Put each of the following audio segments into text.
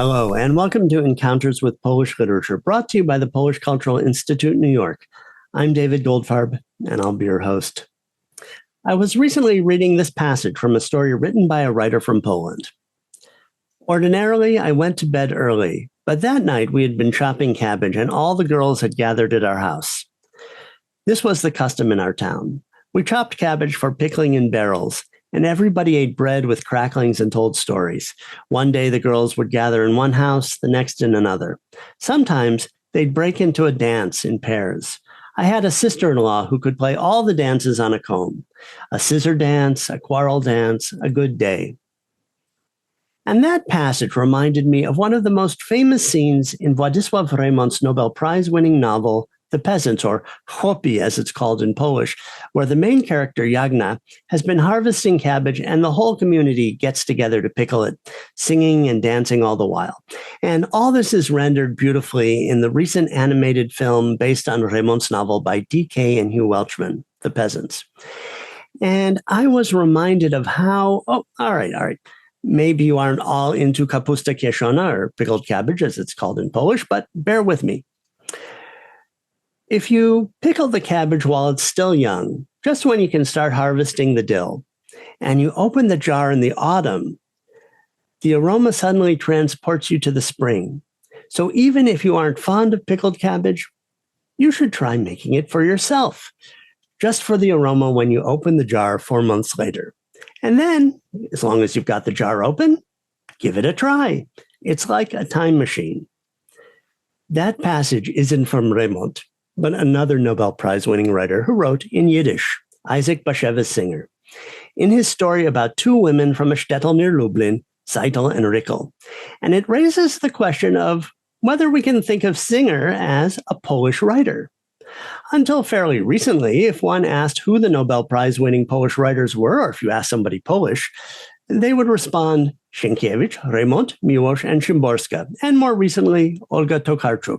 Hello, and welcome to Encounters with Polish Literature, brought to you by the Polish Cultural Institute, New York. I'm David Goldfarb, and I'll be your host. I was recently reading this passage from a story written by a writer from Poland. Ordinarily, I went to bed early, but that night we had been chopping cabbage, and all the girls had gathered at our house. This was the custom in our town. We chopped cabbage for pickling in barrels, and everybody ate bread with cracklings and told stories. One day the girls would gather in one house, the next in another. Sometimes they'd break into a dance in pairs. I had a sister-in-law who could play all the dances on a comb. A scissor dance, a quarrel dance, a good day. And that passage reminded me of one of the most famous scenes in Władysław Reymont's Nobel Prize-winning novel, The Peasants, or chłopi as it's called in Polish, where the main character, Jagna, has been harvesting cabbage and the whole community gets together to pickle it, singing and dancing all the while. And all this is rendered beautifully in the recent animated film based on Reymont's novel by D.K. and Hugh Welchman, The Peasants. And I was reminded of how, all right. Maybe you aren't all into kapusta kieszona, or pickled cabbage as it's called in Polish, but bear with me. If you pickle the cabbage while it's still young, just when you can start harvesting the dill, and you open the jar in the autumn, the aroma suddenly transports you to the spring. So even if you aren't fond of pickled cabbage, you should try making it for yourself, just for the aroma when you open the jar 4 months later. And then, as long as you've got the jar open, give it a try. It's like a time machine. That passage isn't from Reymont, but another Nobel Prize-winning writer who wrote in Yiddish, Isaac Bashevis Singer, in his story about two women from a shtetl near Lublin, Zeitel and Rickel. And it raises the question of whether we can think of Singer as a Polish writer. Until fairly recently, if one asked who the Nobel Prize-winning Polish writers were, or if you asked somebody Polish, they would respond Sienkiewicz, Reymont, Miłosz, and Szymborska, and more recently, Olga Tokarczuk.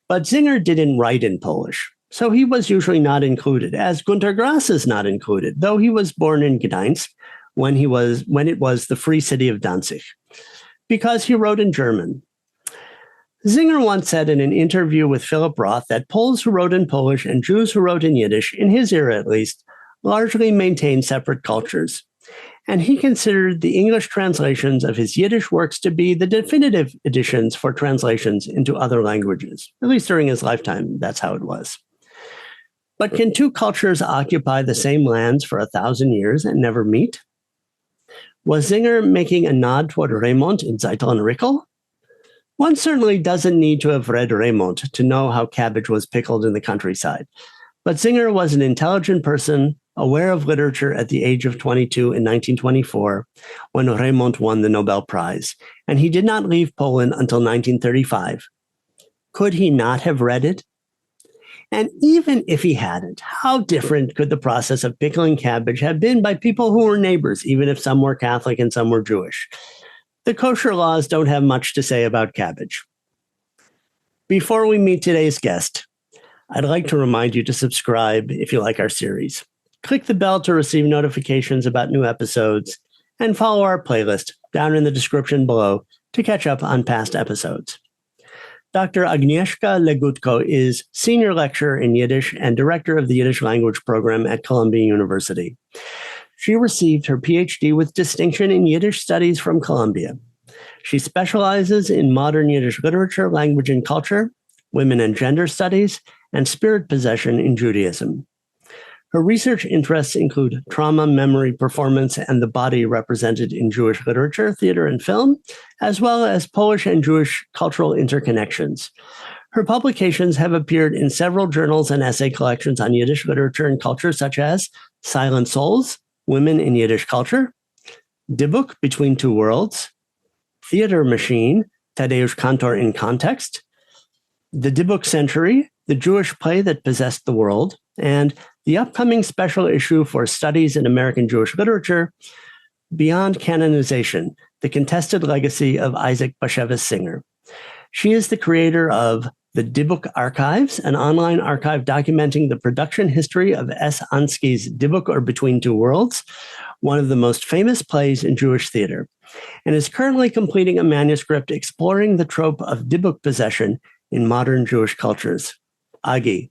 But Zinger didn't write in Polish, so he was usually not included, as Günter Grass is not included, though he was born in Gdańsk when it was the free city of Danzig, because he wrote in German. Zinger once said in an interview with Philip Roth that Poles who wrote in Polish and Jews who wrote in Yiddish, in his era at least, largely maintained separate cultures. And he considered the English translations of his Yiddish works to be the definitive editions for translations into other languages. At least during his lifetime, that's how it was. But can two cultures occupy the same lands for 1,000 years and never meet? Was Zinger making a nod toward Reymont in Zeitel and Rickel? One certainly doesn't need to have read Reymont to know how cabbage was pickled in the countryside. But Zinger was an intelligent person, aware of literature at the age of 22 in 1924, when Reymont won the Nobel Prize, and he did not leave Poland until 1935. Could he not have read it? And even if he hadn't, how different could the process of pickling cabbage have been by people who were neighbors, even if some were Catholic and some were Jewish? The kosher laws don't have much to say about cabbage. Before we meet today's guest, I'd like to remind you to subscribe if you like our series. Click the bell to receive notifications about new episodes, and follow our playlist down in the description below to catch up on past episodes. Dr. Agnieszka Legutko is Senior Lecturer in Yiddish and Director of the Yiddish Language Program at Columbia University. She received her PhD with distinction in Yiddish Studies from Columbia. She specializes in modern Yiddish literature, language and culture, women and gender studies, and spirit possession in Judaism. Her research interests include trauma, memory, performance, and the body represented in Jewish literature, theater, and film, as well as Polish and Jewish cultural interconnections. Her publications have appeared in several journals and essay collections on Yiddish literature and culture, such as Silent Souls, Women in Yiddish Culture, Dibuk, Between Two Worlds, Theater Machine, Tadeusz Kantor in Context, The Dibuk Century, The Jewish Play That Possessed the World, and the upcoming special issue for Studies in American Jewish Literature, Beyond Canonization, The Contested Legacy of Isaac Bashevis Singer. She is the creator of the Dybbuk Archives, an online archive documenting the production history of S. Ansky's Dybbuk, or Between Two Worlds, one of the most famous plays in Jewish theater, and is currently completing a manuscript exploring the trope of Dybbuk possession in modern Jewish cultures. Agi,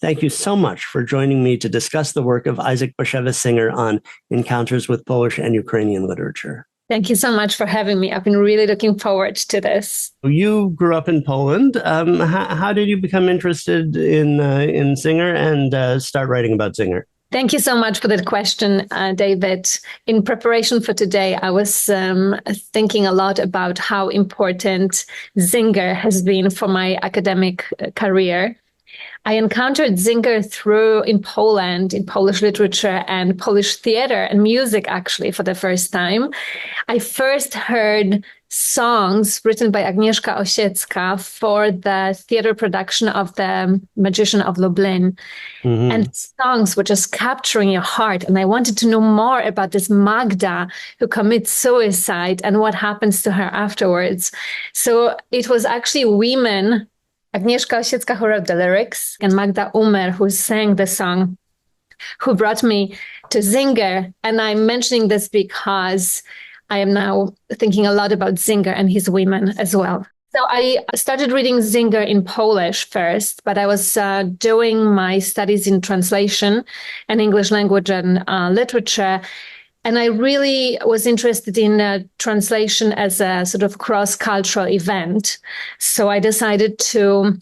thank you so much for joining me to discuss the work of Isaac Bashevis Singer on Encounters with Polish and Ukrainian Literature. Thank you so much for having me. I've been really looking forward to this. You grew up in Poland. How did you become interested in Singer and start writing about Zinger? Thank you so much for that question, David. In preparation for today, I was thinking a lot about how important Zinger has been for my academic career. I encountered Zinger in Poland, in Polish literature and Polish theater and music, actually, for the first time. I first heard songs written by Agnieszka Osiecka for the theater production of The Magician of Lublin. Mm-hmm. And songs were just capturing your heart. And I wanted to know more about this Magda who commits suicide and what happens to her afterwards. So it was actually women, Agnieszka Osiecka, who wrote the lyrics, and Magda Umer, who sang the song, who brought me to Zinger. And I'm mentioning this because I am now thinking a lot about Zinger and his women as well. So I started reading Zinger in Polish first, but I was doing my studies in translation and English language and literature. And I really was interested in translation as a sort of cross-cultural event. So I decided to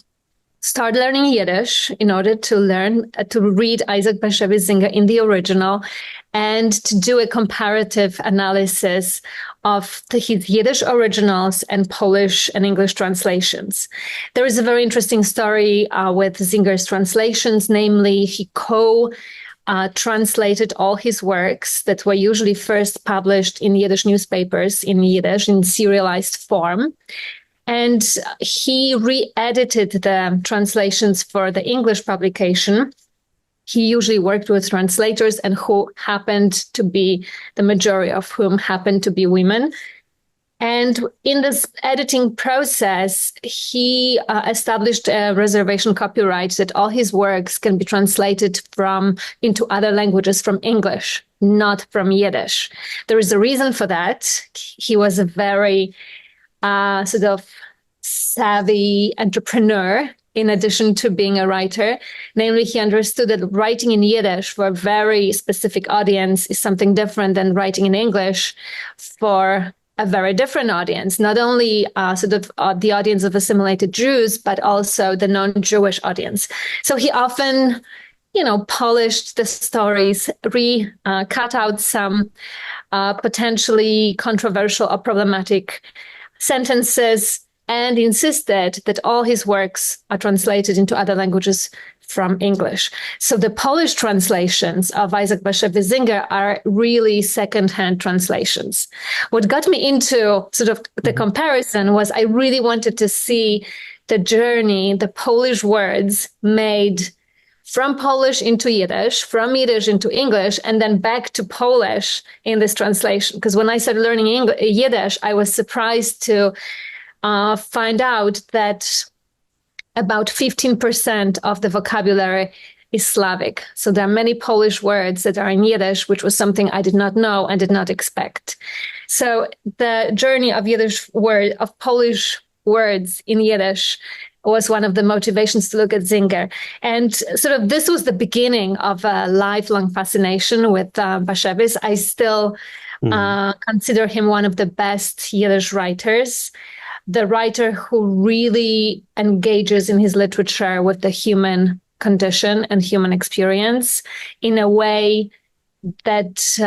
start learning Yiddish in order to learn to read Isaac Bashevis Singer in the original and to do a comparative analysis of his Yiddish originals and Polish and English translations. There is a very interesting story with Zinger's translations, namely he translated all his works that were usually first published in Yiddish newspapers in Yiddish in serialized form. And he re-edited the translations for the English publication. He usually worked with translators and who happened to be, the majority of whom happened to be women. And in this editing process, he established a reservation copyright that all his works can be translated into other languages from English, not from Yiddish. There is a reason for that. He was a very sort of savvy entrepreneur, in addition to being a writer. Namely, he understood that writing in Yiddish for a very specific audience is something different than writing in English for a very different audience, not only the audience of assimilated Jews, but also the non-Jewish audience. So he often, polished the stories, cut out some potentially controversial or problematic sentences, and insisted that all his works are translated into other languages from English. So the Polish translations of Isaac Bashevis Singer are really second-hand translations. What got me into sort of the comparison was I really wanted to see the journey, the Polish words made from Polish into Yiddish, from Yiddish into English, and then back to Polish in this translation. Because when I started learning Yiddish, I was surprised to find out that about 15% of the vocabulary is Slavic. So there are many Polish words that are in Yiddish, which was something I did not know and did not expect. So the journey of Polish words in Yiddish was one of the motivations to look at Zinger. And sort of this was the beginning of a lifelong fascination with Bashevis. I still consider him one of the best Yiddish writers, the writer who really engages in his literature with the human condition and human experience in a way that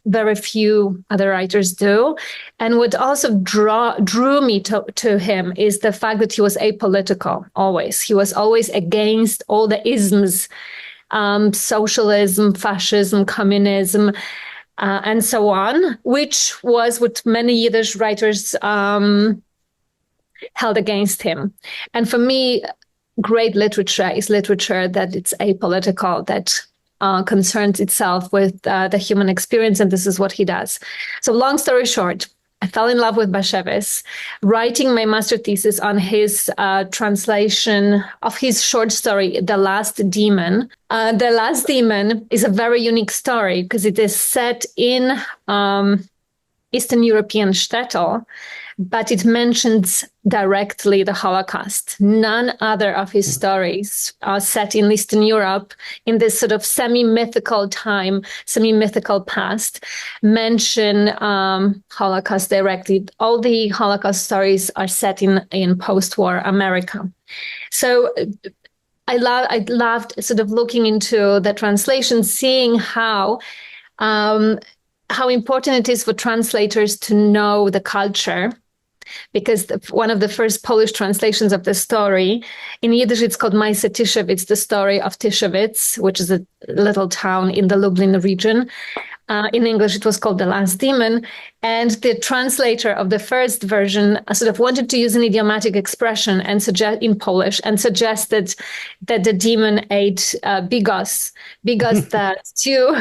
very few other writers do. And what also drew me to him is the fact that he was apolitical always. He was always against all the isms, socialism, fascism, communism, and so on, which was what many Yiddish writers held against him. And for me, great literature is literature that it's apolitical, that concerns itself with the human experience, and this is what he does. So long story short, I fell in love with Bashevis, writing my master thesis on his translation of his short story, The Last Demon. The Last Demon is a very unique story because it is set in Eastern European shtetl, but it mentions directly the Holocaust. None other of his stories are set in Eastern Europe in this sort of semi-mythical time, semi-mythical past, mention Holocaust directly. All the Holocaust stories are set in post-war America. So I loved sort of looking into the translation, seeing how important it is for translators to know the culture, because one of the first Polish translations of the story, in Yiddish, it's called Majse Tyszewicz, the story of Tyszewicz, which is a little town in the Lublin region. In English, it was called The Last Demon. And the translator of the first version sort of wanted to use an idiomatic expression and in Polish, and suggested that the demon ate bigos. Bigos, the stew,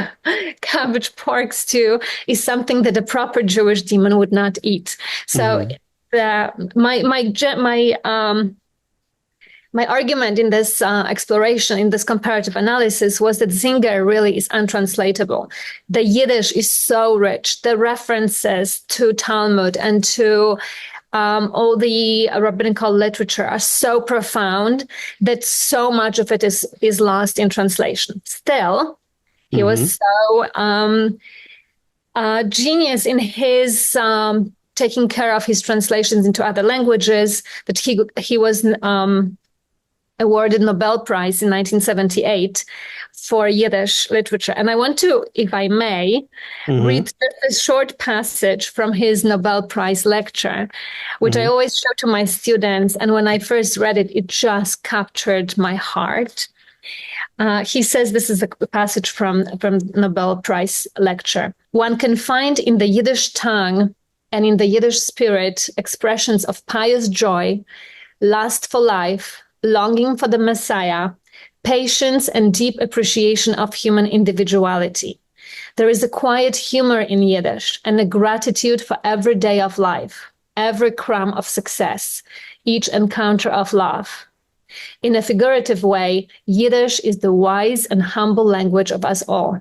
cabbage pork stew, is something that a proper Jewish demon would not eat. So my argument in this exploration, in this comparative analysis, was that Zinger really is untranslatable. The Yiddish is so rich. The references to Talmud and to all the rabbinical literature are so profound that so much of it is lost in translation. Still, he was so genius in his taking care of his translations into other languages that he was awarded Nobel Prize in 1978 for Yiddish literature. And I want to, if I may, read a short passage from his Nobel Prize lecture, which I always show to my students. And when I first read it, it just captured my heart. He says, this is a passage from Nobel Prize lecture. One can find in the Yiddish tongue and in the Yiddish spirit expressions of pious joy, lust for life, longing for the Messiah, patience and deep appreciation of human individuality. There is a quiet humor in Yiddish and a gratitude for every day of life, every crumb of success, each encounter of love. In a figurative way, Yiddish is the wise and humble language of us all,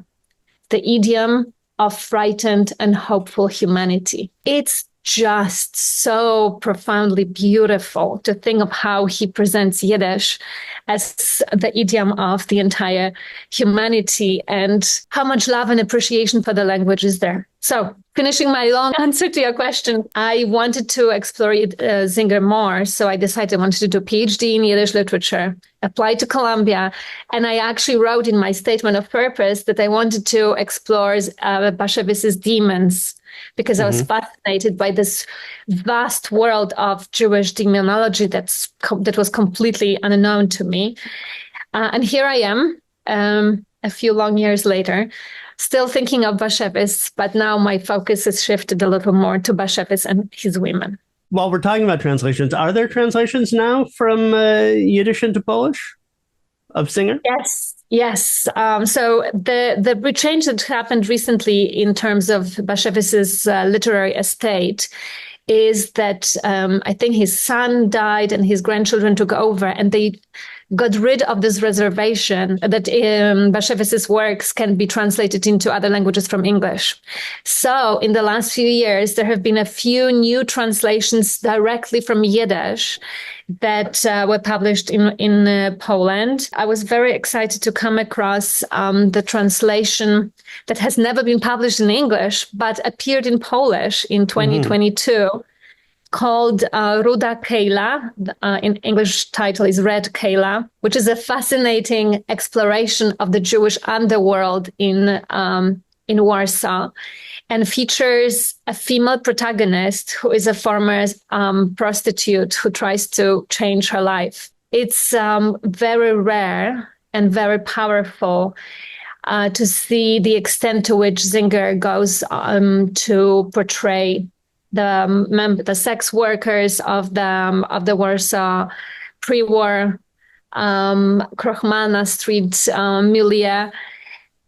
the idiom of frightened and hopeful humanity. It's just so profoundly beautiful to think of how he presents Yiddish as the idiom of the entire humanity, and how much love and appreciation for the language is there. So, finishing my long answer to your question, I wanted to explore Zinger more, so I decided I wanted to do a PhD in Yiddish literature, apply to Columbia, and I actually wrote in my statement of purpose that I wanted to explore Bashevis's demons, because I was fascinated by this vast world of Jewish demonology that was completely unknown to me. And here I am, a few long years later, still thinking of Bashevis, but now my focus has shifted a little more to Bashevis and his women. While we're talking about translations, are there translations now from Yiddish into Polish of Singer? Yes. So the change that happened recently in terms of Bashevis's literary estate is that I think his son died and his grandchildren took over, and they got rid of this reservation that Bashevis's works can be translated into other languages from English. So in the last few years, there have been a few new translations directly from Yiddish that were published in Poland. I was very excited to come across the translation that has never been published in English, but appeared in Polish in 2022. Called Ruda Kejla. In English title is Red Kejla, which is a fascinating exploration of the Jewish underworld in Warsaw, and features a female protagonist who is a former prostitute who tries to change her life. It's very rare and very powerful to see the extent to which Zinger goes to portray the sex workers of the Warsaw pre-war Krochmalna street milieu,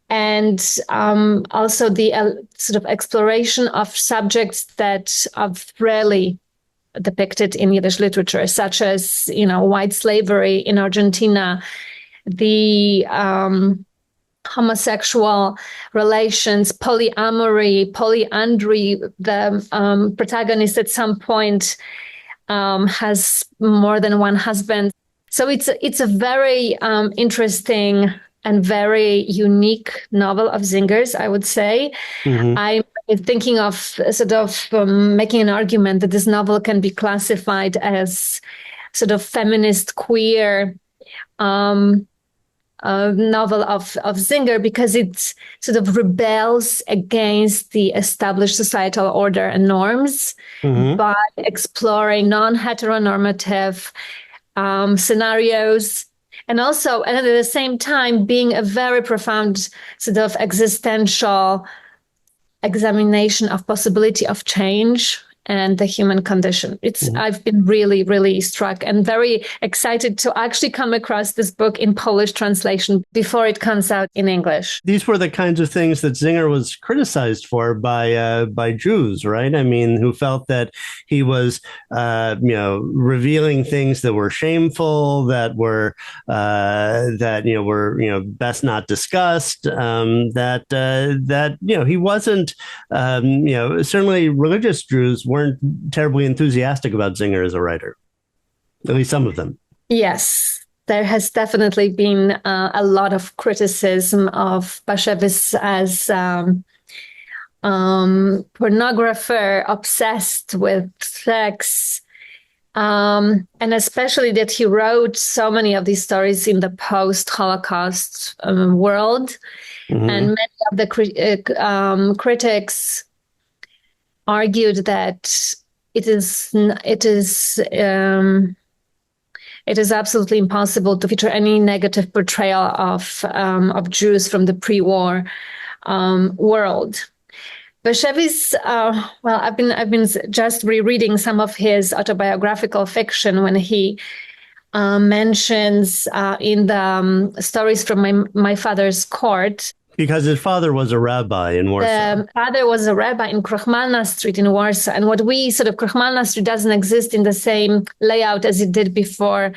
and also the sort of exploration of subjects that are rarely depicted in Yiddish literature, such as, white slavery in Argentina, the homosexual relations, polyamory, polyandry. The protagonist at some point has more than one husband. So it's a very interesting and very unique novel of Zinger's, I would say. Mm-hmm. I'm thinking of sort of making an argument that this novel can be classified as sort of feminist, queer novel of Zinger, because it sort of rebels against the established societal order and norms by exploring non-heteronormative scenarios, and also, and at the same time, being a very profound sort of existential examination of possibility of change and the human condition. I've been really, really struck and very excited to actually come across this book in Polish translation before it comes out in English. These were the kinds of things that Zinger was criticized for by Jews, right? I mean, who felt that he was, revealing things that were shameful, that were best not discussed. That he wasn't, certainly religious Jews weren't terribly enthusiastic about Zinger as a writer, at least some of them. Yes, there has definitely been a lot of criticism of Bashevis as pornographer, obsessed with sex, and especially that he wrote so many of these stories in the post-Holocaust world. And many of the critics argued that it is absolutely impossible to feature any negative portrayal of Jews from the pre-war world. Bashevis, I've been just rereading some of his autobiographical fiction when he mentions in the stories from my father's court. Because his father was a rabbi in Warsaw. The father was a rabbi in Krochmalna Street in Warsaw. And Krochmalna Street doesn't exist in the same layout as it did before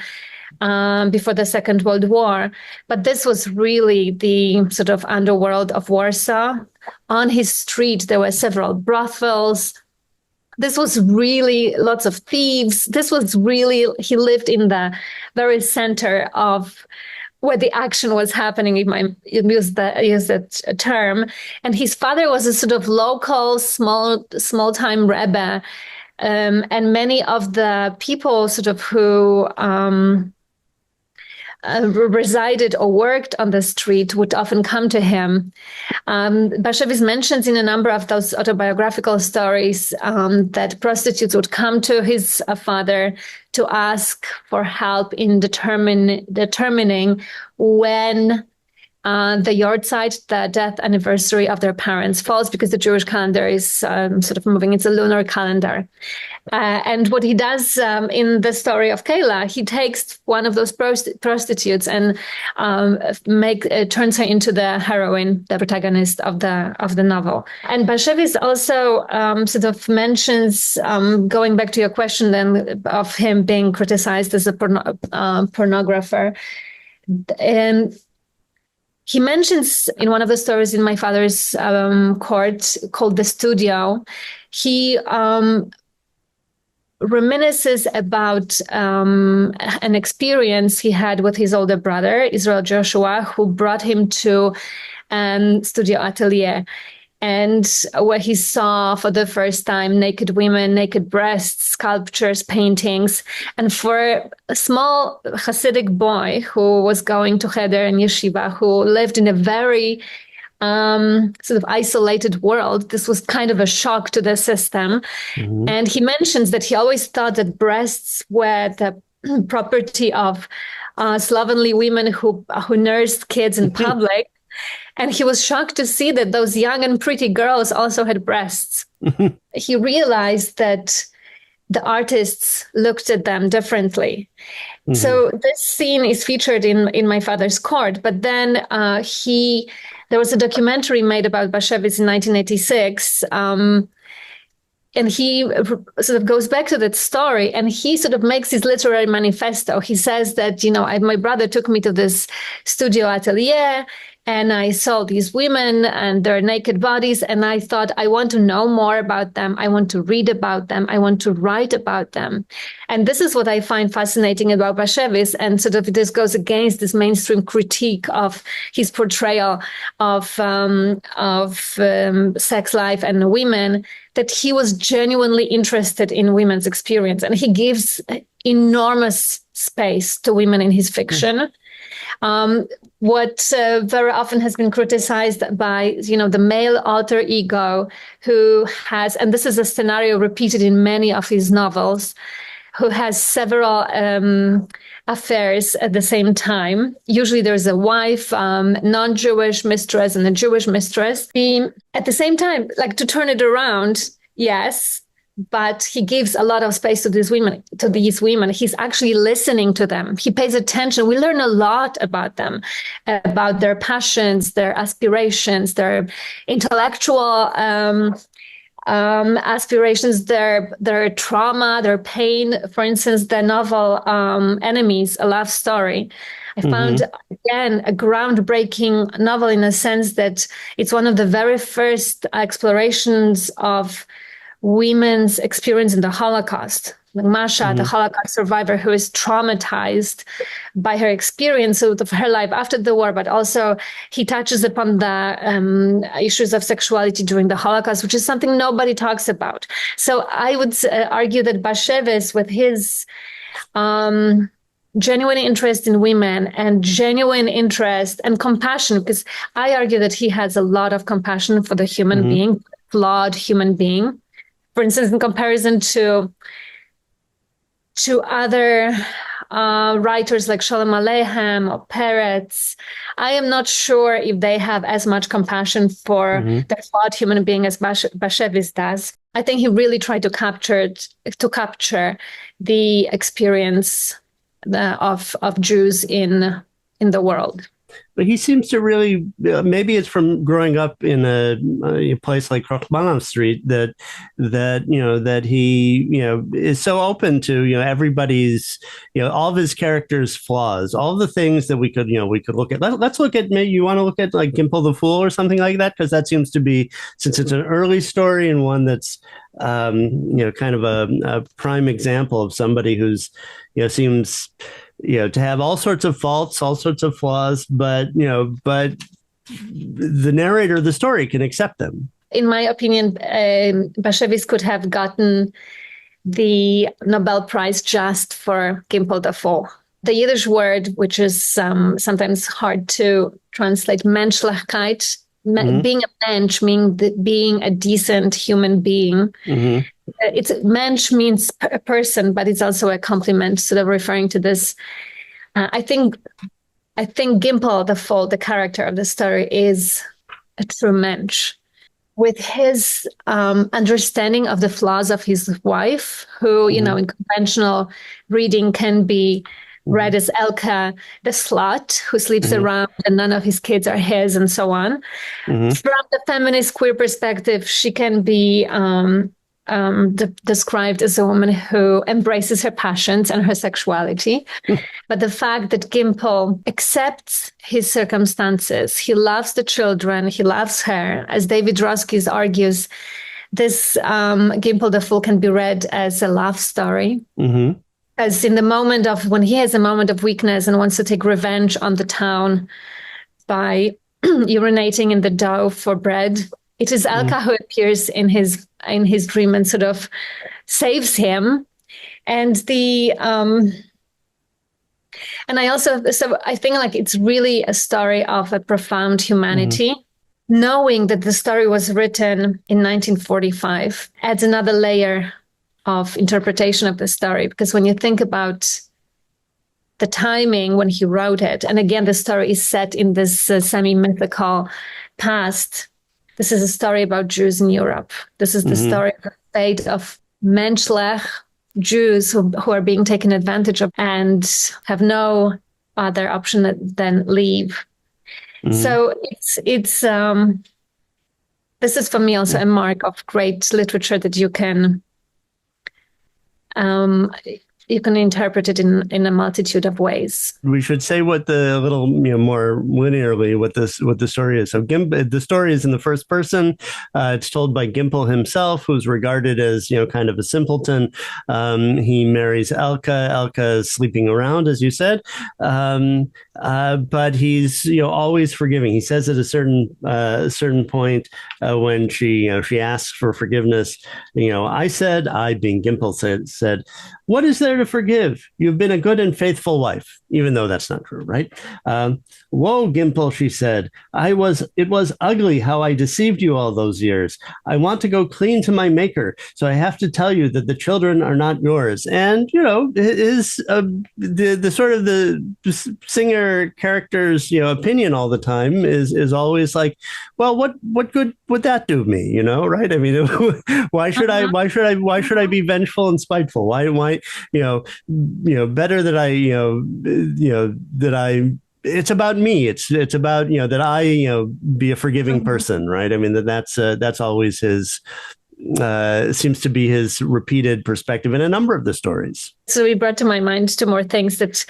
the Second World War. But this was really the sort of underworld of Warsaw. On his street, there were several brothels. This was really lots of thieves. He lived in the very center of where the action was happening, if I use that term. And his father was a sort of local, small-time rebbe. And many of the people sort of who resided or worked on the street would often come to him. Bashevis mentions in a number of those autobiographical stories that prostitutes would come to his father to ask for help in determining when the yahrzeit, the death anniversary of their parents, falls, because the Jewish calendar is sort of moving. It's a lunar calendar. And what he does in the story of Kayla, he takes one of those prostitutes and turns her into the heroine, the protagonist of the novel. And Bashevis also sort of mentions, going back to your question then, of him being criticized as a pornographer. And he mentions in one of the stories in my father's court called The Studio, he reminisces about an experience he had with his older brother, Israel Joshua, who brought him to Studio Atelier, and where he saw for the first time naked women, naked breasts, sculptures, paintings. And for a small Hasidic boy who was going to Cheder and Yeshiva, who lived in a very sort of isolated world, this was kind of a shock to the system. And he mentions that he always thought that breasts were the property of slovenly women who nursed kids in public. And he was shocked to see that those young and pretty girls also had breasts. He realized that the artists looked at them differently. So this scene is featured in My Father's Court, but then there was a documentary made about Bashevis in 1986, and he sort of goes back to that story, and he sort of makes his literary manifesto. He says that, my brother took me to this studio atelier, and I saw these women and their naked bodies, and I thought, I want to know more about them. I want to read about them. I want to write about them. And this is what I find fascinating about Bashevis. And sort of this goes against this mainstream critique of his portrayal of sex life and women, that he was genuinely interested in women's experience. And he gives enormous space to women in his fiction. What very often has been criticized by, the male alter ego who has, and this is a scenario repeated in many of his novels, who has several affairs at the same time. Usually there's a wife, non-Jewish mistress and a Jewish mistress. At the same time, like, to turn it around, yes, but he gives a lot of space to these women. He's actually listening to them. He pays attention. We learn a lot about them, about their passions, their aspirations, their intellectual aspirations, their trauma, their pain. For instance, the novel Enemies, A Love Story, I found, again, a groundbreaking novel in a sense that it's one of the very first explorations of women's experience in the Holocaust. Like Masha, the Holocaust survivor who is traumatized by her experience of her life after the war, but also he touches upon the issues of sexuality during the Holocaust, which is something nobody talks about. So I would argue that Bashevis, with his genuine interest in women and genuine interest and compassion, because I argue that he has a lot of compassion for the human being, flawed human being. For instance, in comparison to other writers like Sholem Aleichem or Peretz, I am not sure if they have as much compassion for the flawed human being as Bashevis does. I think he really tried to capture the experience of Jews in the world. But he seems to really, maybe it's from growing up in a place like Rachmaninoff Street that he, is so open to, everybody's, all of his characters' flaws, all the things that we could look at. Let's look at, maybe you want to look at like Gimple the Fool or something like that, because that seems to be, since it's an early story and one that's, kind of a prime example of somebody who's, seems, to have all sorts of faults, all sorts of flaws, but the narrator of the story can accept them. In my opinion, Bashevis could have gotten the Nobel Prize just for Gimple the Fool. The Yiddish word, which is sometimes hard to translate, Menschlichkeit, being a mensch, being a decent human being. Mensch means a person, but it's also a compliment, sort of referring to this. I think Gimple the Fool, the character of the story, is a true mensch, with his understanding of the flaws of his wife, who, in conventional reading can be read as Elka, the slut who sleeps around and none of his kids are his, and so on. From the feminist queer perspective, she can be described as a woman who embraces her passions and her sexuality. But the fact that Gimple accepts his circumstances, he loves the children, he loves her, as David Roskis argues, this Gimple the Fool can be read as a love story. As in the moment of, when he has a moment of weakness and wants to take revenge on the town by urinating in the dough for bread, it is Elka who appears in his dream and sort of saves him. And I think like it's really a story of a profound humanity. Knowing that the story was written in 1945 adds another layer of interpretation of the story, because when you think about the timing when he wrote it, and again, the story is set in this semi-mythical past. This is a story about Jews in Europe. This is the story of the fate of Menschlech, Jews who are being taken advantage of and have no other option than leave. Mm-hmm. So it's this is for me also a mark of great literature that you can interpret it in a multitude of ways. We should say what the little more linearly what the story is. So the story is in the first person. It's told by Gimple himself, who's regarded as kind of a simpleton. He marries Elka. Elka is sleeping around, as you said, but he's always forgiving. He says at a certain point when she asks for forgiveness, I being Gimple said, "What is there to forgive? You've been a good and faithful wife," even though that's not true, right? "Whoa, Gimple," she said, it was ugly how I deceived you all those years. I want to go clean to my maker, so I have to tell you that the children are not yours." And, is the sort of the Singer character's, opinion all the time is always like, well, what good would that do me? Right? I mean, why should I be vengeful and spiteful? Why, better that it's about me. It's about, that I, be a forgiving person, right? I mean, that's always his, seems to be his repeated perspective in a number of the stories. So we brought to my mind two more things that,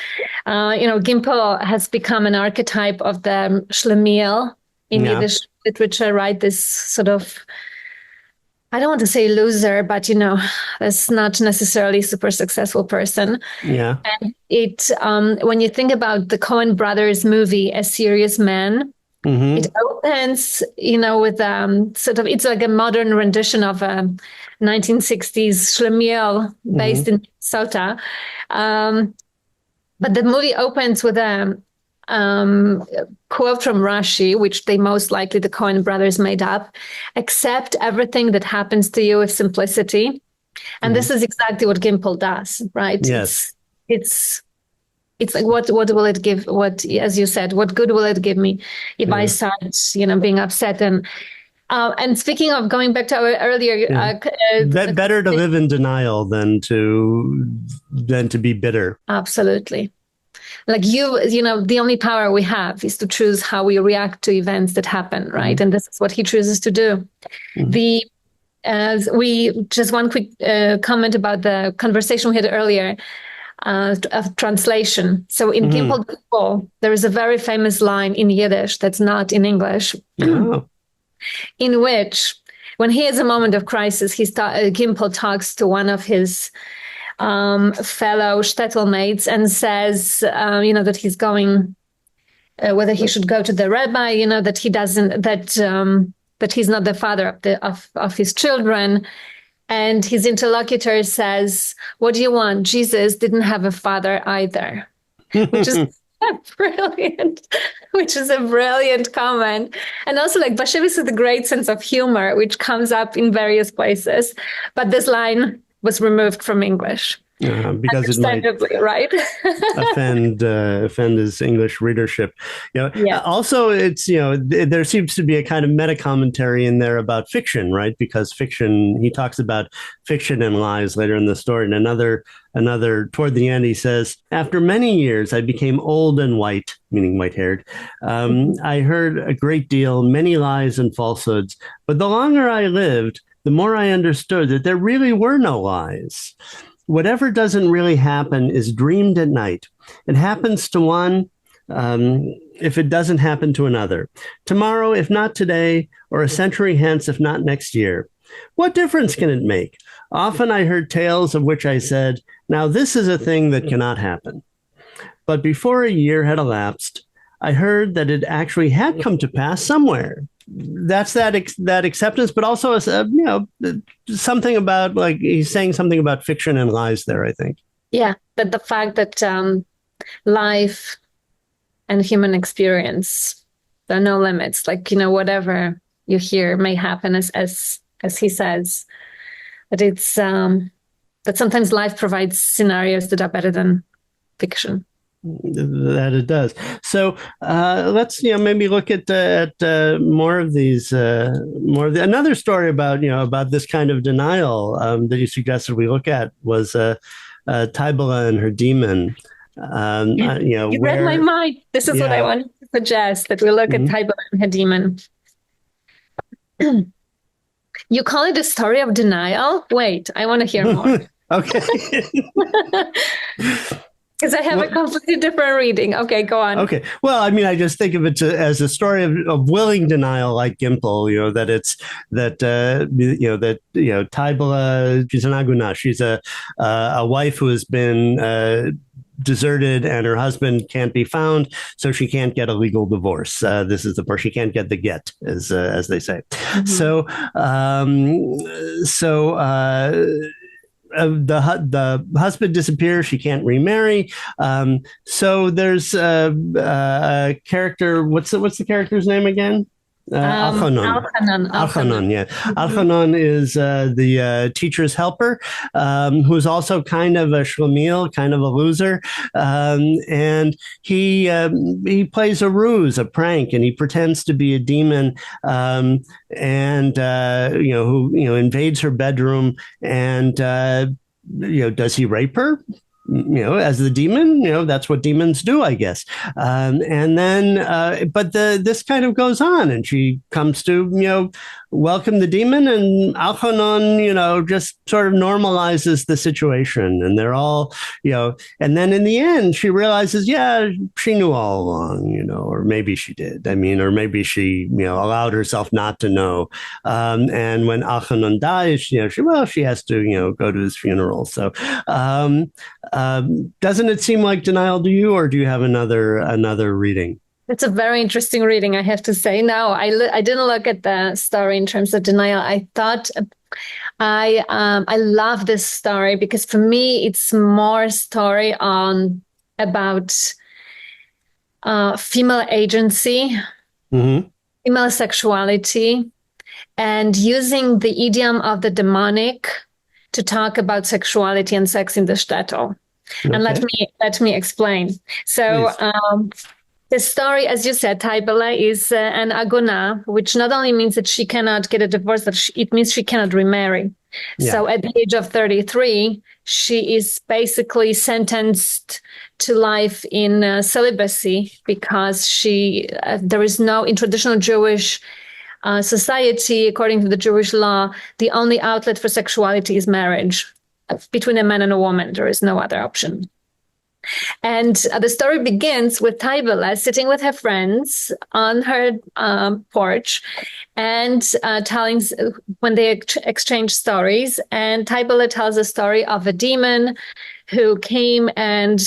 Gimple has become an archetype of the schlemiel in Yiddish literature, right? This sort of, I don't want to say loser, but that's not necessarily a super successful person. Yeah. And it, when you think about the Coen brothers movie, A Serious Man, mm-hmm. It opens, with sort of, it's like a modern rendition of a 1960s schlemiel based mm-hmm. in Minnesota. But the movie opens with a quote from Rashi, which they most likely, the Coen brothers, made up: "Accept everything that happens to you with simplicity." And mm-hmm. this is exactly what Gimple does, right? Yes. It's like, what will it give? What, as you said, what good will it give me if I start, being upset? And speaking of going back to our earlier, better to live in denial than to be bitter. Absolutely. Like the only power we have is to choose how we react to events that happen, right? Mm-hmm. And this is what he chooses to do. Mm-hmm. We just one quick comment about the conversation we had earlier of translation. So in mm-hmm. Gimple the Fool, there is a very famous line in Yiddish that's not in English, in which, when he has a moment of crisis, Gimple talks to one of his fellow shtetl-mates and says, that he's going, whether he should go to the rabbi, that he doesn't, that he's not the father of his children. And his interlocutor says, "What do you want? Jesus didn't have a father either," which is a brilliant comment. And also, like, Bashevis has a great sense of humor, which comes up in various places. But this line was removed from English. Because it might right? offend his English readership. Also, it's there seems to be a kind of meta commentary in there about fiction, right? Because fiction, he talks about fiction and lies later in the story. And another toward the end, he says, "After many years, I became old and white," meaning white-haired. "I heard a great deal, many lies and falsehoods. But the longer I lived, the more I understood that there really were no lies. Whatever doesn't really happen is dreamed at night. It happens to one if it doesn't happen to another. Tomorrow, if not today, or a century hence, if not next year. What difference can it make? Often I heard tales of which I said, 'Now this is a thing that cannot happen.' But before a year had elapsed, I heard that it actually had come to pass somewhere." That's that acceptance, but also something about, like, he's saying something about fiction and lies there, I think. Yeah, that the fact that life and human experience, there are no limits. Like, whatever you hear may happen, as he says. But it's that sometimes life provides scenarios that are better than fiction. That it does. So let's maybe look at more of these another story about about this kind of denial that you suggested we look at was Tybala and her demon. You read my mind. This is what I wanted to suggest, that we look at Tybala and her demon. You call it a story of denial? Wait, I want to hear more. Okay. Because I have a completely different reading. Okay, go on. Okay. Well, I mean, I just think of it as a story of willing denial, like Gimple. That it's that Tybala, she's an aguna. She's a wife who has been deserted, and her husband can't be found, so she can't get a legal divorce. This is the part she can't get the get, as they say. Mm-hmm. The husband disappears. She can't remarry. So there's a character. What's the character's name again? Alchanon. Yeah. Alchanon is the teacher's helper, who's also kind of a schlemiel, kind of a loser. And he plays a ruse, a prank, and he pretends to be a demon, who invades her bedroom and does he rape her? As the demon, that's what demons do, I guess. And then, but this kind of goes on, and she comes to, welcome the demon, and Alchanon, just sort of normalizes the situation, and they're all, and then in the end, she realizes, yeah, she knew all along, or maybe she did. I mean, or maybe she, allowed herself not to know. And when Alchanon dies, she has to, go to his funeral. So, doesn't it seem like denial to you, or do you have another reading? It's a very interesting reading, I have to say. No, I didn't look at the story in terms of denial. I thought I love this story because for me it's more story about female agency, female sexuality, and using the idiom of the demonic to talk about sexuality and sex in the shtetl. Okay. And let me explain. So the story, as you said, Tybala is an aguna, which not only means that she cannot get a divorce, but it means she cannot remarry. Yeah. So at the age of 33, she is basically sentenced to life in celibacy because there is no, in traditional Jewish society, according to the Jewish law, the only outlet for sexuality is marriage between a man and a woman. There is no other option. And the story begins with Tybala sitting with her friends on her porch and telling when they exchange stories. And Tybala tells a story of a demon who came and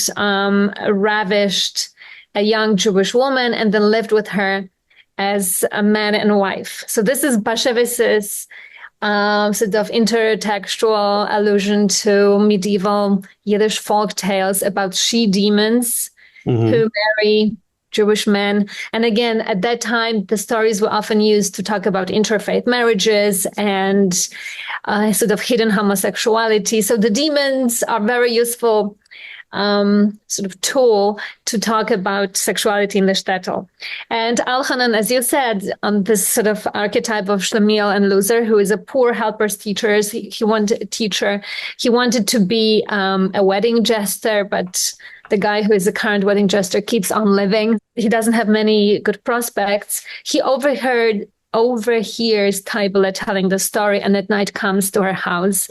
ravished a young Jewish woman and then lived with her as a man and wife. So this is Bashevis's sort of intertextual allusion to medieval Yiddish folk tales about she-demons who marry Jewish men. And again, at that time, the stories were often used to talk about interfaith marriages and sort of hidden homosexuality. So the demons are very useful sort of tool to talk about sexuality in the shtetl. And Alchanan, as you said, this sort of archetype of schlemiel and loser, who is a poor helper's teacher. He wanted to be a wedding jester, but the guy who is a current wedding jester keeps on living. He doesn't have many good prospects. He overhears Tybala telling the story, and at night comes to her house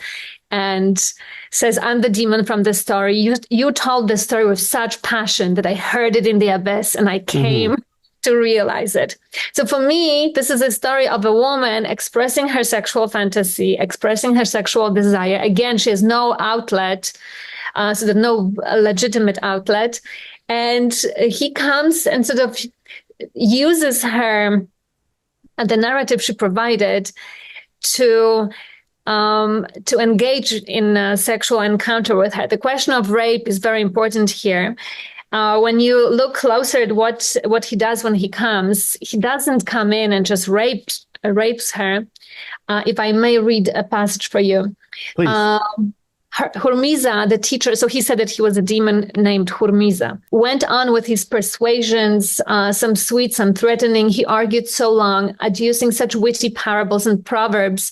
and says, I'm the demon from the story. You told the story with such passion that I heard it in the abyss and I came to realize it. So for me, this is a story of a woman expressing her sexual fantasy, expressing her sexual desire. Again, she has no outlet, so there's no legitimate outlet. And he comes and sort of uses her, the narrative she provided, to engage in a sexual encounter with her. The question of rape is very important here. When you look closer at what he does when he comes, he doesn't come in and just rapes her. If I may read a passage for you. Hurmiza, the teacher, so he said that he was a demon named Hurmiza, went on with his persuasions, some sweet, some threatening. He argued so long, adducing such witty parables and proverbs,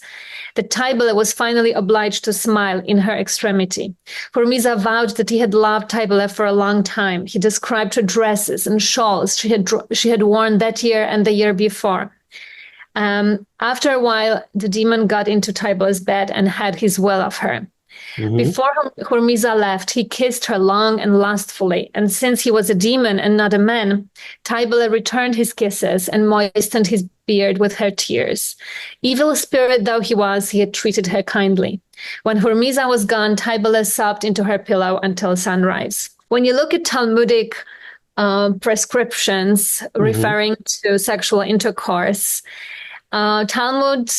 that Taibele was finally obliged to smile in her extremity. Hurmiza vowed that he had loved Taibele for a long time. He described her dresses and shawls she had worn that year and the year before. After a while, the demon got into Taibele's bed and had his will of her. Mm-hmm. Before Hurmiza left, he kissed her long and lustfully. And since he was a demon and not a man, Taibele returned his kisses and moistened his beard with her tears. Evil spirit though he was, he had treated her kindly. When Hurmiza was gone, Taibele sobbed into her pillow until sunrise. When you look at Talmudic prescriptions referring to sexual intercourse, Talmud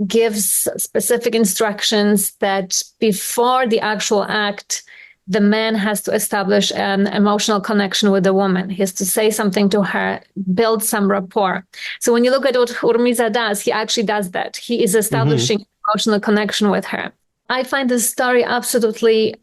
gives specific instructions that before the actual act, the man has to establish an emotional connection with the woman. He has to say something to her, build some rapport. So when you look at what Hurmiza does, he actually does that. He is establishing emotional connection with her. I find this story absolutely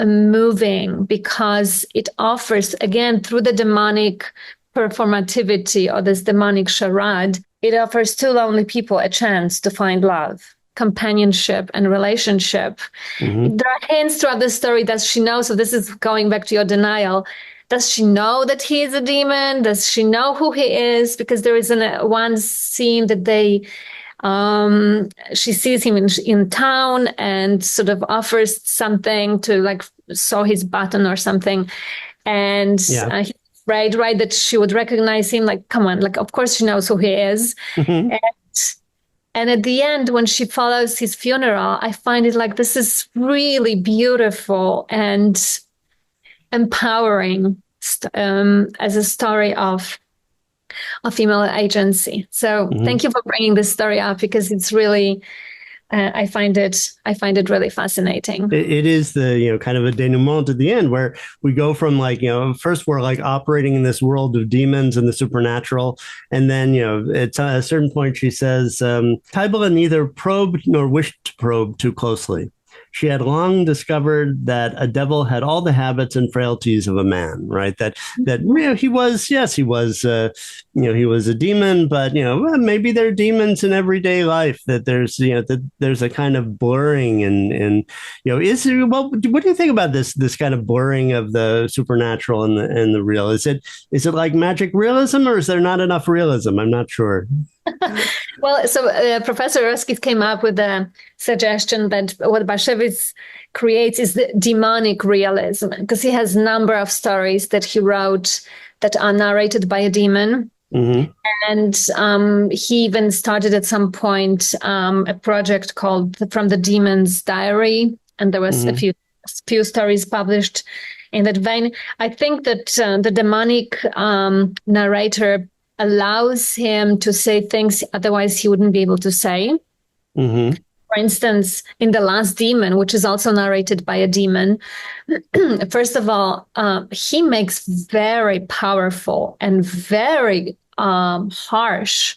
moving because it offers, again, through the demonic performativity or this demonic charade, it offers two lonely people a chance to find love, companionship, and relationship. Mm-hmm. There are hints throughout the story. Does she know? So this is going back to your denial. Does she know that he is a demon? Does she know who he is? Because there is one scene that she sees him in town and sort of offers something to like sew his button or something. And he's afraid, right, that she would recognize him. Like, come on, like, of course she knows who he is. Mm-hmm. And at the end, when she follows his funeral, I find it like, this is really beautiful and empowering as a story of female agency. So thank you for bringing this story up because it's really, I find it really fascinating. It is the, kind of a denouement at the end where we go from first we're like operating in this world of demons and the supernatural. And then, at a certain point, she says, Taibele neither probed nor wished to probe too closely. She had long discovered that a devil had all the habits and frailties of a man, right? That he was, he was a demon, but maybe there are demons in everyday life. That there's that there's a kind of blurring and what do you think about this kind of blurring of the supernatural and the real? Is it like magic realism, or is there not enough realism? I'm not sure. Well, so Professor Roskis came up with a suggestion that what Bashevis creates is the demonic realism, because he has a number of stories that he wrote that are narrated by a demon. Mm-hmm. And he even started at some point a project called From the Demon's Diary, and there was a few stories published in that vein. I think that the demonic narrator allows him to say things otherwise he wouldn't be able to say. Mm-hmm. For instance, in The Last Demon, which is also narrated by a demon, first of all, he makes very powerful and very harsh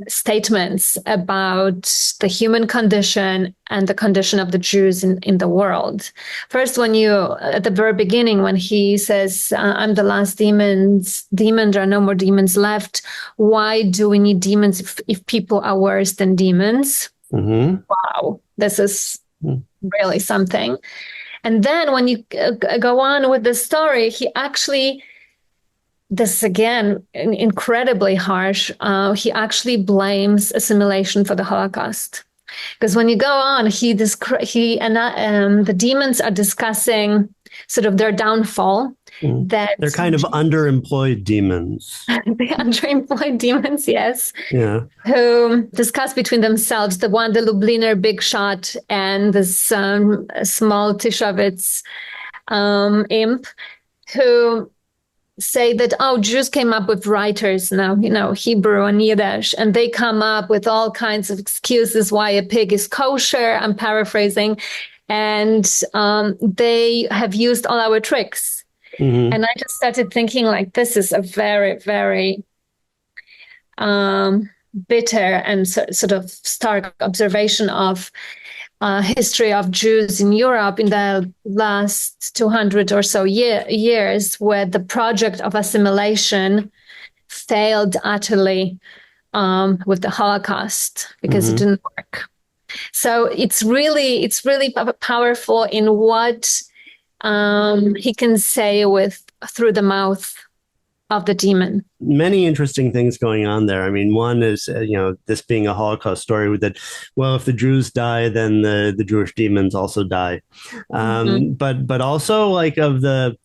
statements about the human condition and the condition of the Jews in the world. First, at the very beginning, when he says, I'm the last demon, there are no more demons left. Why do we need demons if people are worse than demons? Mm-hmm. Wow, this is really something. And then when you go on with the story, he actually, this is again incredibly harsh. He actually blames assimilation for the Holocaust, because when you go on, the demons are discussing sort of their downfall. That they're kind of underemployed demons. The underemployed demons, yes. Yeah. Who discuss between themselves. The Lubliner big shot and this small Tischowitz imp, who say that, Jews came up with writers now, Hebrew and Yiddish, and they come up with all kinds of excuses why a pig is kosher. I'm paraphrasing. And they have used all our tricks. Mm-hmm. And I just started thinking, like, this is a very, very bitter and sort of stark observation of history of Jews in Europe in the last 200 or so years, where the project of assimilation failed utterly with the Holocaust because it didn't work. So it's really powerful in what he can say through the mouth of the demon. Many interesting things going on there. I mean, one is, this being a Holocaust story that, well, if the Jews die, then the Jewish demons also die. But also like of the,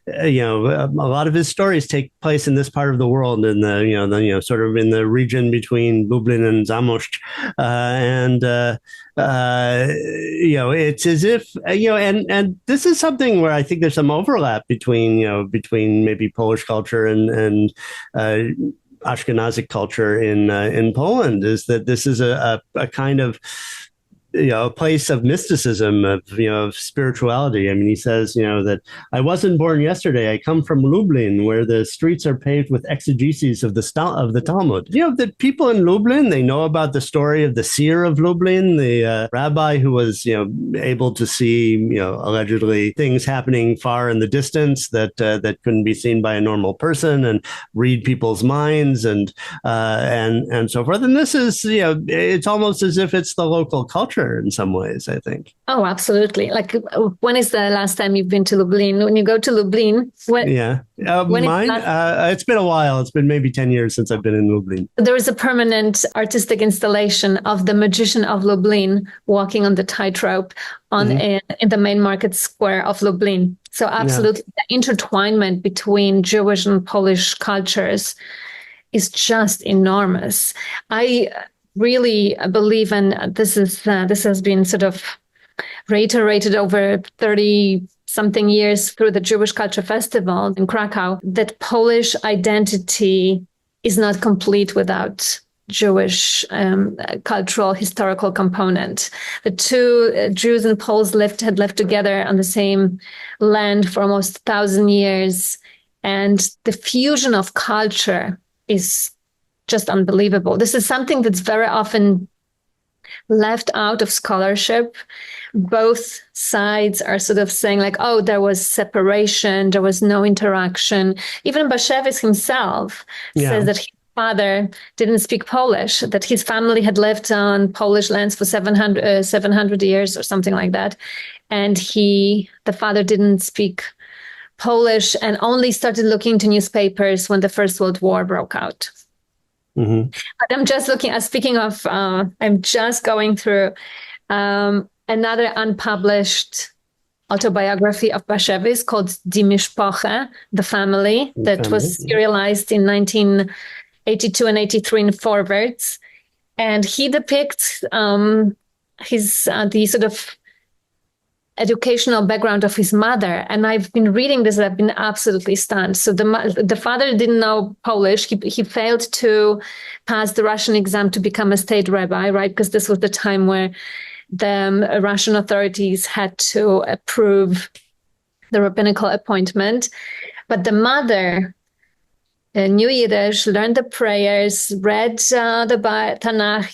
a lot of his stories take place in this part of the world, in the sort of in the region between Lublin and Zamość, it's as if and this is something where I think there's some overlap between maybe Polish culture and Ashkenazic culture in Poland, is that this is a kind of a place of mysticism, of spirituality. I mean, he says, that I wasn't born yesterday. I come from Lublin, where the streets are paved with exegeses of the Talmud. The people in Lublin, they know about the story of the seer of Lublin, the rabbi who was, able to see, allegedly things happening far in the distance that couldn't be seen by a normal person, and read people's minds and so forth. And this is, it's almost as if it's the local culture in some ways, I think. Oh, absolutely. Like, when is the last time you've been to Lublin? When you go to Lublin? It's been a while. It's been maybe 10 years since I've been in Lublin. There is a permanent artistic installation of the magician of Lublin walking on the tightrope in the main market square of Lublin. So absolutely, the intertwinement between Jewish and Polish cultures is just enormous. I really believe, and this has been sort of reiterated over 30-something years through the Jewish Culture Festival in Krakow, that Polish identity is not complete without Jewish cultural, historical component. The two Jews and Poles had lived together on the same land for almost 1,000 years, and the fusion of culture is just unbelievable. This is something that's very often left out of scholarship. Both sides are sort of saying like, oh, there was separation, there was no interaction. Even Bashevis himself says that his father didn't speak Polish, that his family had lived on Polish lands for 700 years or something like that. And the father didn't speak Polish and only started looking into newspapers when the First World War broke out. But I'm just speaking of, I'm just going through another unpublished autobiography of Bashevis called Die Mishpoche, The Family, that was serialized in 1982 and 83 in forwards. And he depicts the sort of educational background of his mother. And I've been reading this and I've been absolutely stunned. So the father didn't know Polish. He failed to pass the Russian exam to become a state rabbi, right? Because this was the time where the Russian authorities had to approve the rabbinical appointment. But the mother knew Yiddish, learned the prayers, read the Tanakh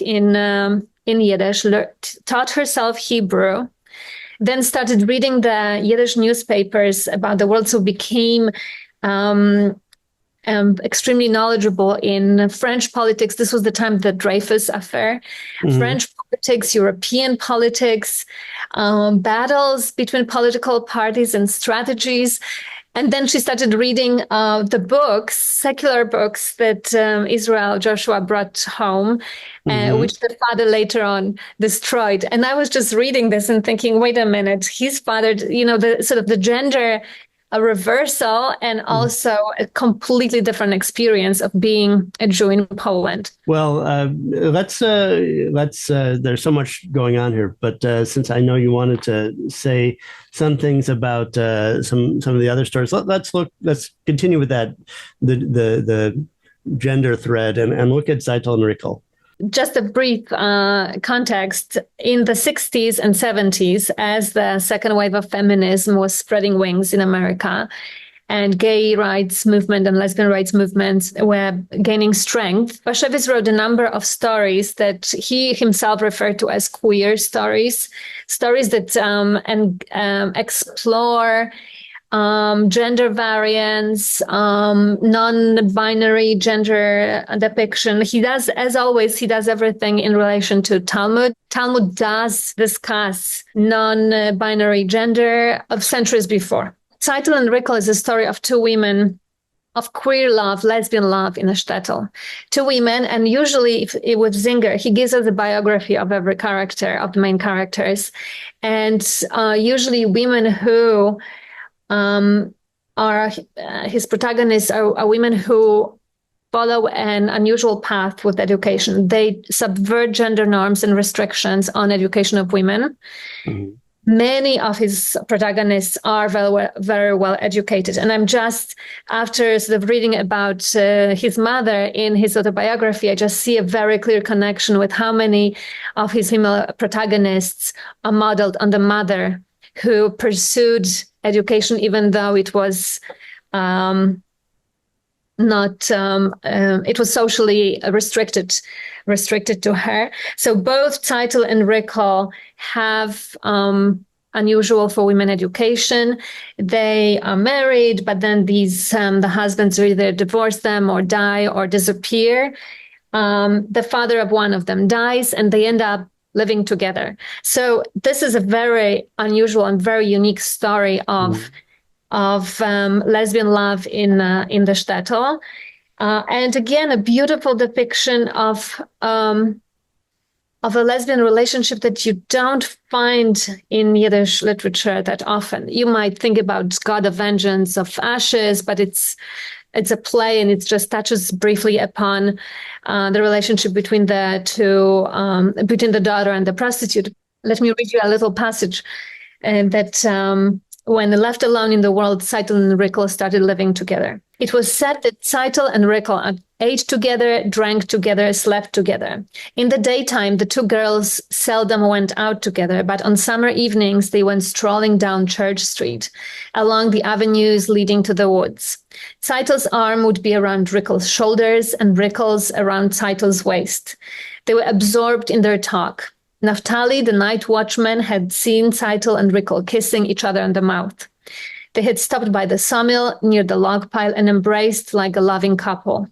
in Yiddish, taught herself Hebrew, then started reading the Yiddish newspapers about the world, so became extremely knowledgeable in French politics. This was the time of the Dreyfus affair. French politics, European politics, battles between political parties and strategies. And then she started reading the books, secular books that Israel Joshua brought home, which the father later on destroyed. And I was just reading this and thinking, wait a minute, his father, the sort of the gender reversal and also a completely different experience of being a Jew in Poland. Well, let's there's so much going on here, but since I know you wanted to say some things about some of the other stories, let's continue with that, the gender thread and look at Zeitel and Rickel. Just a brief context. In the 60s and 70s, as the second wave of feminism was spreading wings in America, and gay rights movement and lesbian rights movements were gaining strength, Bashevis wrote a number of stories that he himself referred to as queer stories, stories that explore gender variance, non-binary gender depiction. He does, as always, he does everything in relation to Talmud. Talmud does discuss non-binary gender of centuries before. Title and Recall is a story of two women of queer love, lesbian love in a shtetl. Two women, and usually with Zinger, he gives us a biography of every character, of the main characters. And usually women who are his protagonists are women who follow an unusual path with education. They subvert gender norms and restrictions on education of women. Mm-hmm. Many of his protagonists are very well educated. And I'm just, after sort of reading about his mother in his autobiography, I just see a very clear connection with how many of his female protagonists are modeled on the mother who pursued education, even though it was it was socially restricted to her. So both Title and Recall have unusual for women education. They are married, but then the husbands either divorce them or die or disappear. The father of one of them dies, and they end up living together. So this is a very unusual and very unique story of lesbian love in the shtetl, and again a beautiful depiction of a lesbian relationship that you don't find in Yiddish literature that often. You might think about God of Vengeance of Ashes, but it's a play, and it just touches briefly upon the relationship between the two, between the daughter and the prostitute. Let me read you a little passage that when left alone in the world, Title and Recall started living together. It was said that Title and Recall ate together, drank together, slept together. In the daytime, the two girls seldom went out together, but on summer evenings, they went strolling down Church Street, along the avenues leading to the woods. Title's arm would be around Recall's shoulders and Recall's around Title's waist. They were absorbed in their talk. Naftali, the night watchman, had seen Title and Recall kissing each other on the mouth. They had stopped by the sawmill near the log pile and embraced like a loving couple.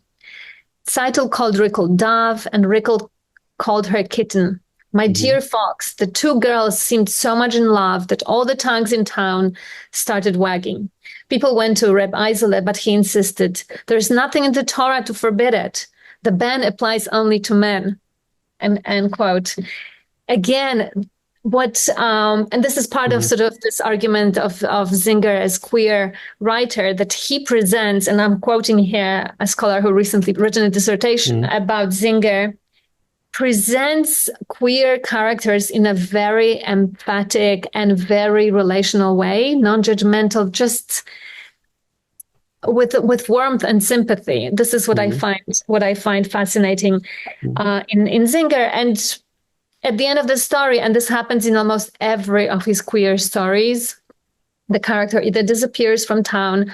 Title called Recall Dove, and Recall called her Kitten. My dear fox, the two girls seemed so much in love that all the tongues in town started wagging. People went to Reb Eisele, but he insisted, "There's nothing in the Torah to forbid it. The ban applies only to men." End quote. Again, and this is part of sort of this argument of Zinger as queer writer that he presents, and I'm quoting here a scholar who recently written a dissertation about Zinger, presents queer characters in a very emphatic and very relational way, non-judgmental, just with warmth and sympathy. This is what I find fascinating in Zinger. And at the end of the story, and this happens in almost every of his queer stories, the character either disappears from town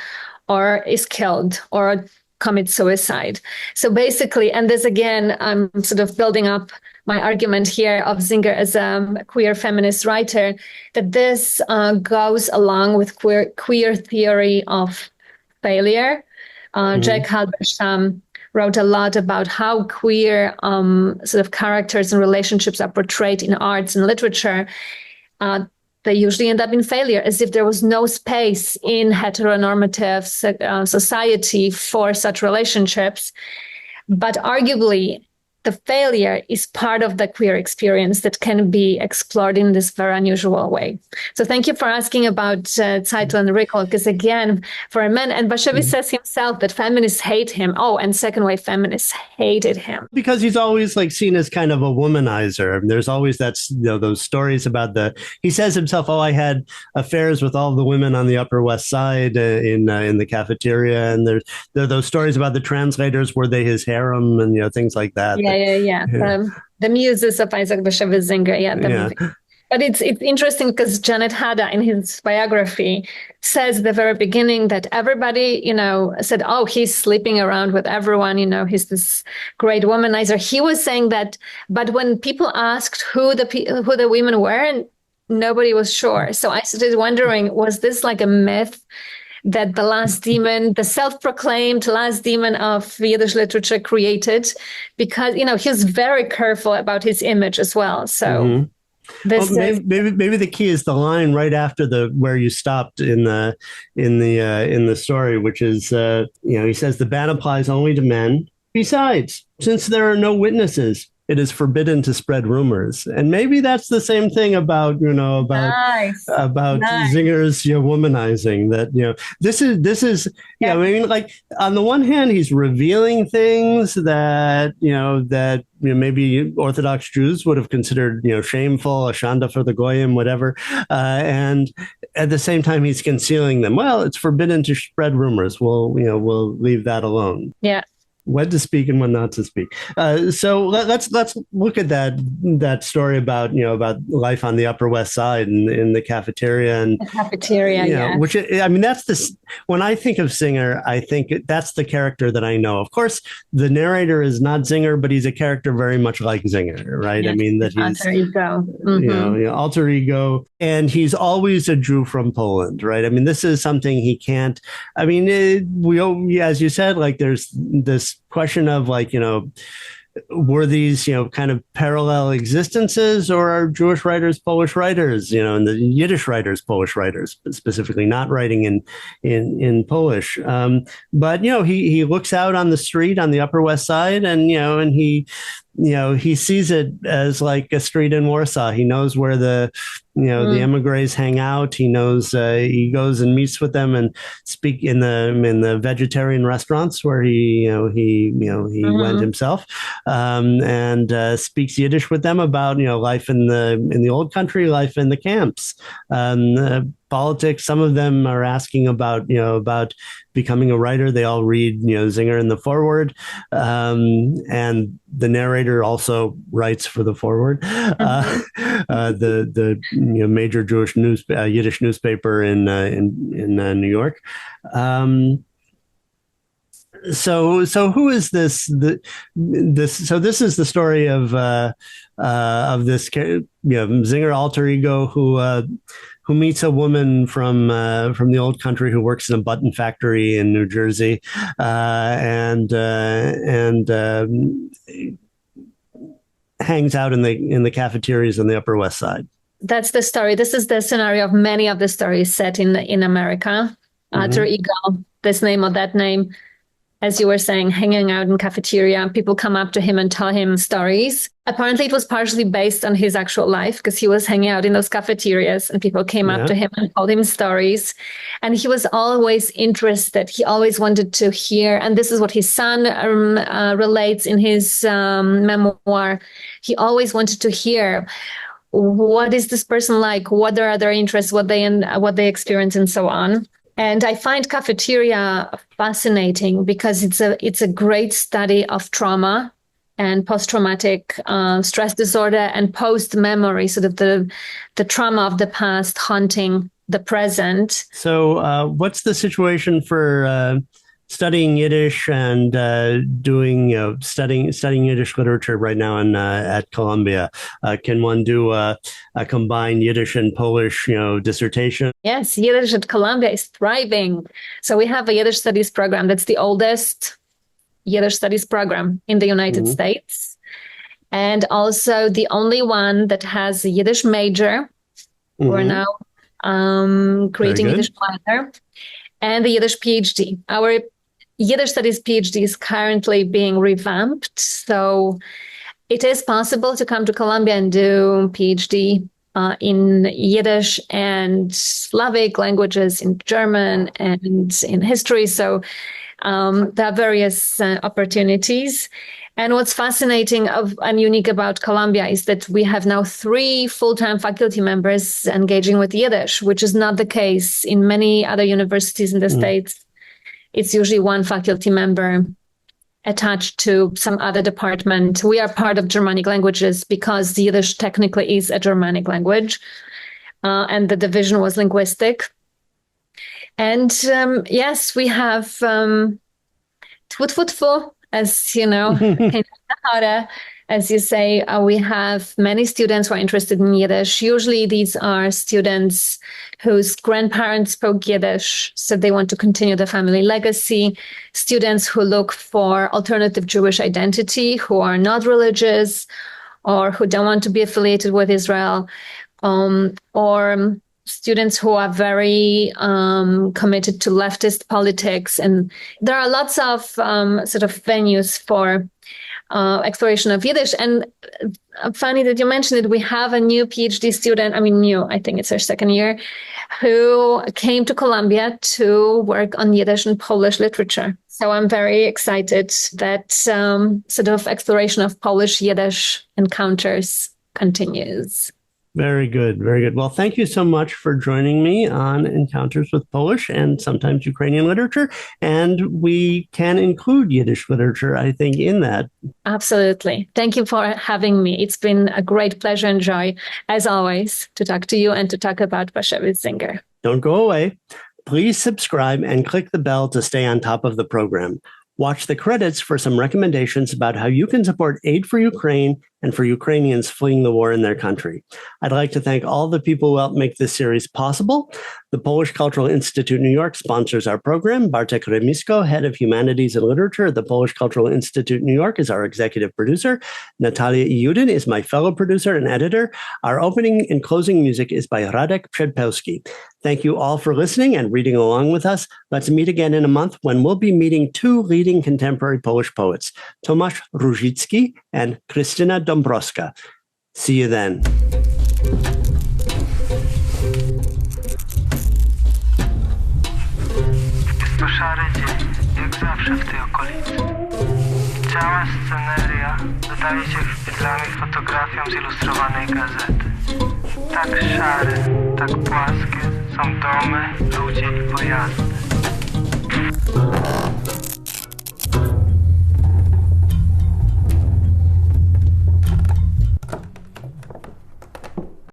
or is killed or commits suicide. So basically, and this again, I'm sort of building up my argument here of Zinger as a queer feminist writer, that this goes along with queer theory of failure. Jack Halberstam wrote a lot about how queer sort of characters and relationships are portrayed in arts and literature. They usually end up in failure, as if there was no space in heteronormative society for such relationships. But arguably, the failure is part of the queer experience that can be explored in this very unusual way. So thank you for asking about Title and Recall, because again, for a man, and Bashevis says himself that feminists hate him. Oh, and second wave feminists hated him. Because he's always like seen as kind of a womanizer. And there's always those stories about he says himself, "Oh, I had affairs with all the women on the Upper West Side in the cafeteria." And there are those stories about the translators, were they his harem, and things like that. Yeah. The muses of Isaac Bashevis Singer. But it's interesting because Janet Hada in his biography says at the very beginning that everybody, said, oh, he's sleeping around with everyone, he's this great womanizer. He was saying that, but when people asked who the women were, nobody was sure. So I started wondering, was this like a myth that the last demon, the self-proclaimed last demon of Yiddish literature created? Because, he was very careful about his image as well. So. Mm-hmm. Maybe the key is the line right after where you stopped in the story, which is he says the ban applies only to men. Besides, since there are no witnesses, it is forbidden to spread rumors. And maybe that's the same thing about nice. Zinger's womanizing, that this is I mean, like, on the one hand he's revealing things that maybe Orthodox Jews would have considered shameful, a shanda for the goyim, whatever, and at the same time he's concealing them. Well, it's forbidden to spread rumors. We'll leave that alone. Yeah. When to speak and when not to speak. So let's look at that story about life on the Upper West Side in the cafeteria which that's when I think of Zinger, I think that's the character that I know. Of course, the narrator is not Zinger, but he's a character very much like Zinger, right? Yes, I mean that he's alter ego, alter ego, and he's always a Jew from Poland, right? I mean, this is something he can't. I mean, as you said, like there's this question of were these kind of parallel existences, or are Jewish writers Polish writers, and the Yiddish writers Polish writers, specifically not writing in Polish. But he looks out on the street on the Upper West Side, and he sees it as like a street in Warsaw. He knows where the emigres hang out. He knows he goes and meets with them and speak in the vegetarian restaurants where he went himself, and speaks Yiddish with them about life in the old country, life in the camps, politics. Some of them are asking about becoming a writer. They all read Zinger in the foreword, and the narrator also writes for the foreword. The major Jewish Yiddish newspaper in New York. So who is this? So this is the story of this Zinger alter ego who meets a woman from the old country who works in a button factory in New Jersey, and hangs out in the cafeterias on the Upper West Side. That's the story. This is the scenario of many of the stories set in America. Alter ego, this name or that name, as you were saying, hanging out in cafeteria. People come up to him and tell him stories. Apparently, it was partially based on his actual life, because he was hanging out in those cafeterias and people came up to him and told him stories. And he was always interested. He always wanted to hear. And this is what his son relates in his memoir. He always wanted to hear, what is this person like? What are their interests? What they experience, and so on. And I find cafeteria fascinating because it's a great study of trauma and post-traumatic stress disorder and post-memory, sort of the trauma of the past haunting the present. So what's the situation for studying Yiddish and studying Yiddish literature right now at Columbia? Can one do a combined Yiddish and Polish dissertation? Yes, Yiddish at Columbia is thriving. So we have a Yiddish studies program that's the oldest Yiddish studies program in the United States, and also the only one that has a Yiddish major. We're now creating Yiddish minor, and the Yiddish PhD. Our Yiddish Studies PhD is currently being revamped, so it is possible to come to Columbia and do PhD in Yiddish and Slavic languages, in German and in history. So there are various opportunities. And what's fascinating and unique about Columbia is that we have now 3 full-time faculty members engaging with Yiddish, which is not the case in many other universities in the States. It's usually 1 faculty member attached to some other department. We are part of Germanic languages because Yiddish technically is a Germanic language, and the division was linguistic. And yes, we have tfutfutfu, as you know, as you say, we have many students who are interested in Yiddish. Usually these are students whose grandparents spoke Yiddish, so they want to continue the family legacy. Students who look for alternative Jewish identity, who are not religious, or who don't want to be affiliated with Israel, or students who are very committed to leftist politics. And there are lots of sort of venues for exploration of Yiddish. And funny that you mentioned it, we have a new PhD student, I think it's her second year, who came to Columbia to work on Yiddish and Polish literature. So I'm very excited that sort of exploration of Polish-Yiddish encounters continues. Very good. Very good. Well, thank you so much for joining me on Encounters with Polish and sometimes Ukrainian literature. And we can include Yiddish literature, I think, in that. Absolutely. Thank you for having me. It's been a great pleasure and joy, as always, to talk to you and to talk about Bashevis Singer. Don't go away. Please subscribe and click the bell to stay on top of the program. Watch the credits for some recommendations about how you can support Aid for Ukraine and for Ukrainians fleeing the war in their country. I'd like to thank all the people who helped make this series possible. The Polish Cultural Institute New York sponsors our program. Bartek Remisko, head of Humanities and Literature at the Polish Cultural Institute New York, is our executive producer. Natalia Iudin is my fellow producer and editor. Our opening and closing music is by Radek Przedpełski. Thank you all for listening and reading along with us. Let's meet again in a month when we'll be meeting two leading contemporary Polish poets, Tomasz Różicki and Krystyna Dąbrowska. See you then. Jest to szary dzień, jak zawsze w tej okolicy. Cała sceneria wydaje się chwytlanej fotografią z ilustrowanej gazety. Tak szare, tak płaskie są domy, ludzie i pojazdy.